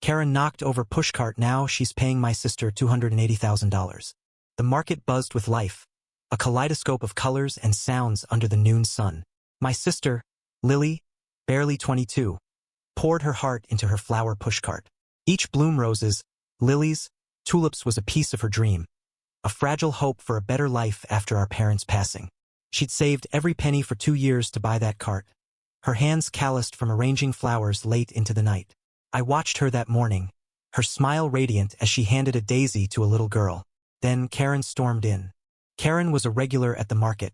Karen knocked over Pushcart. Now she's paying my sister $280,000. The market buzzed with life, a kaleidoscope of colors and sounds under the noon sun. My sister, Lily, barely 22, poured her heart into her flower pushcart. Each bloom roses, lilies, tulips was a piece of her dream, a fragile hope for a better life after our parents' passing. She'd saved every penny for 2 years to buy that cart, her hands calloused from arranging flowers late into the night. I watched her that morning, her smile radiant as she handed a daisy to a little girl. Then Karen stormed in. Karen was a regular at the market,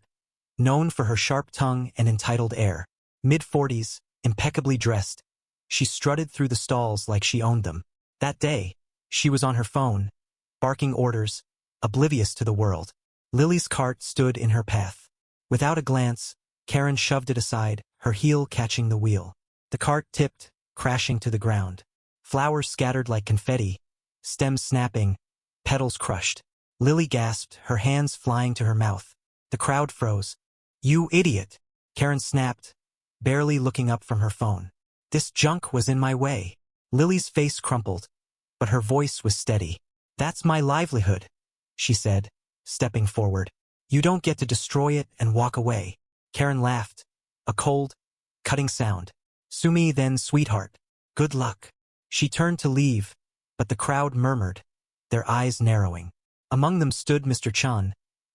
known for her sharp tongue and entitled air. Mid-40s, impeccably dressed, she strutted through the stalls like she owned them. That day, she was on her phone, barking orders, oblivious to the world. Lily's cart stood in her path. Without a glance, Karen shoved it aside, her heel catching the wheel. The cart tipped, crashing to the ground. Flowers scattered like confetti, stems snapping, petals crushed. Lily gasped, her hands flying to her mouth. The crowd froze. "You idiot!" Karen snapped, barely looking up from her phone. "This junk was in my way." Lily's face crumpled, but her voice was steady. "That's my livelihood," she said, stepping forward. "You don't get to destroy it and walk away." Karen laughed, a cold, cutting sound. "Sue me then, sweetheart. Good luck." She turned to leave, but the crowd murmured, their eyes narrowing. Among them stood Mr. Chun,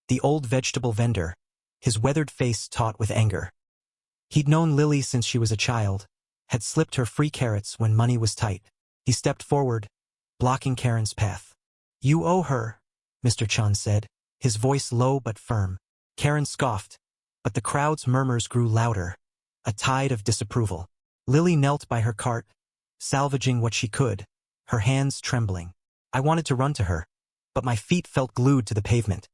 the old vegetable vendor, his weathered face taut with anger. He'd known Lily since she was a child, had slipped her free carrots when money was tight. He stepped forward, blocking Karen's path. "You owe her," Mr. Chun said, his voice low but firm. Karen scoffed, but the crowd's murmurs grew louder, a tide of disapproval. Lily knelt by her cart, salvaging what she could, her hands trembling. I wanted to run to her, but my feet felt glued to the pavement,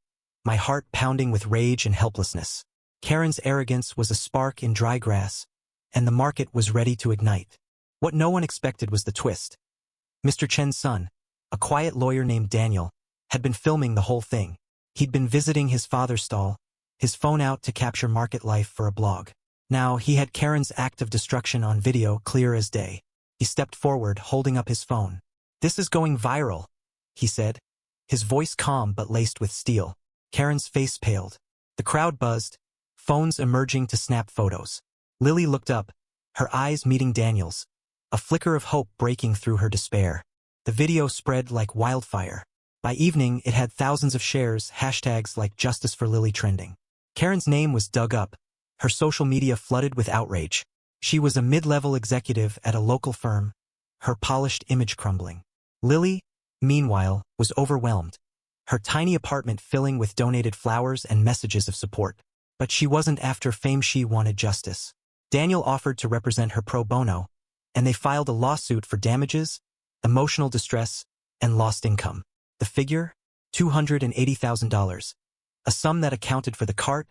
my heart pounding with rage and helplessness. Karen's arrogance was a spark in dry grass, and the market was ready to ignite. What no one expected was the twist. Mr. Chen's son, a quiet lawyer named Daniel, had been filming the whole thing. He'd been visiting his father's stall, his phone out to capture market life for a blog. Now he had Karen's act of destruction on video clear as day. He stepped forward, holding up his phone. "This is going viral," he said, his voice calm but laced with steel. Karen's face paled. The crowd buzzed, phones emerging to snap photos. Lily looked up, her eyes meeting Daniel's, a flicker of hope breaking through her despair. The video spread like wildfire. By evening, it had thousands of shares, hashtags like Justice for Lily trending. Karen's name was dug up, her social media flooded with outrage. She was a mid-level executive at a local firm, her polished image crumbling. Lily, meanwhile, was overwhelmed, her tiny apartment filling with donated flowers and messages of support. But she wasn't after fame, she wanted justice. Daniel offered to represent her pro bono, and they filed a lawsuit for damages, emotional distress, and lost income. The figure? $280,000, a sum that accounted for the cart,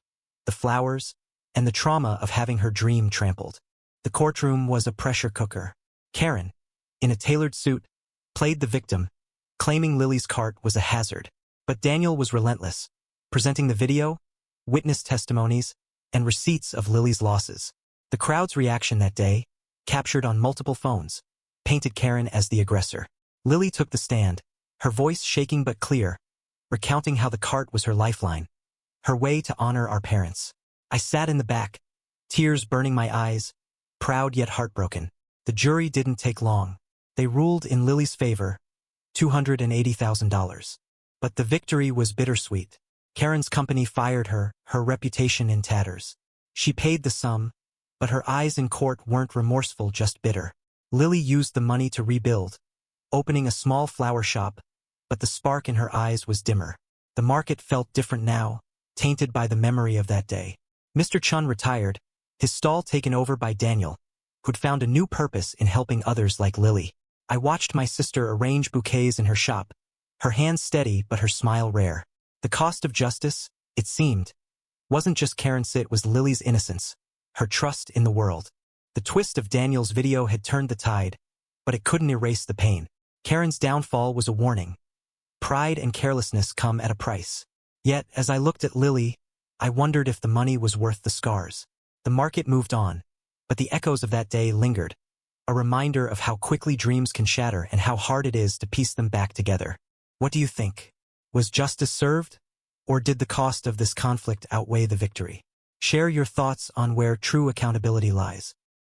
the flowers, and the trauma of having her dream trampled. The courtroom was a pressure cooker. Karen, in a tailored suit, played the victim, claiming Lily's cart was a hazard. But Daniel was relentless, presenting the video, witness testimonies, and receipts of Lily's losses. The crowd's reaction that day, captured on multiple phones, painted Karen as the aggressor. Lily took the stand, her voice shaking but clear, recounting how the cart was her lifeline, her way to honor our parents. I sat in the back, tears burning my eyes, proud yet heartbroken. The jury didn't take long. They ruled in Lily's favor, $280,000. But the victory was bittersweet. Karen's company fired her, her reputation in tatters. She paid the sum, but her eyes in court weren't remorseful, just bitter. Lily used the money to rebuild, opening a small flower shop, but the spark in her eyes was dimmer. The market felt different now, tainted by the memory of that day. Mr. Chun retired, his stall taken over by Daniel, who'd found a new purpose in helping others like Lily. I watched my sister arrange bouquets in her shop, her hands steady but her smile rare. The cost of justice, it seemed, wasn't just Karen's, it was Lily's innocence, her trust in the world. The twist of Daniel's video had turned the tide, but it couldn't erase the pain. Karen's downfall was a warning. Pride and carelessness come at a price. Yet, as I looked at Lily, I wondered if the money was worth the scars. The market moved on, but the echoes of that day lingered. a reminder of how quickly dreams can shatter and how hard it is to piece them back together. What do you think? Was justice served? Or did the cost of this conflict outweigh the victory? Share your thoughts on where true accountability lies.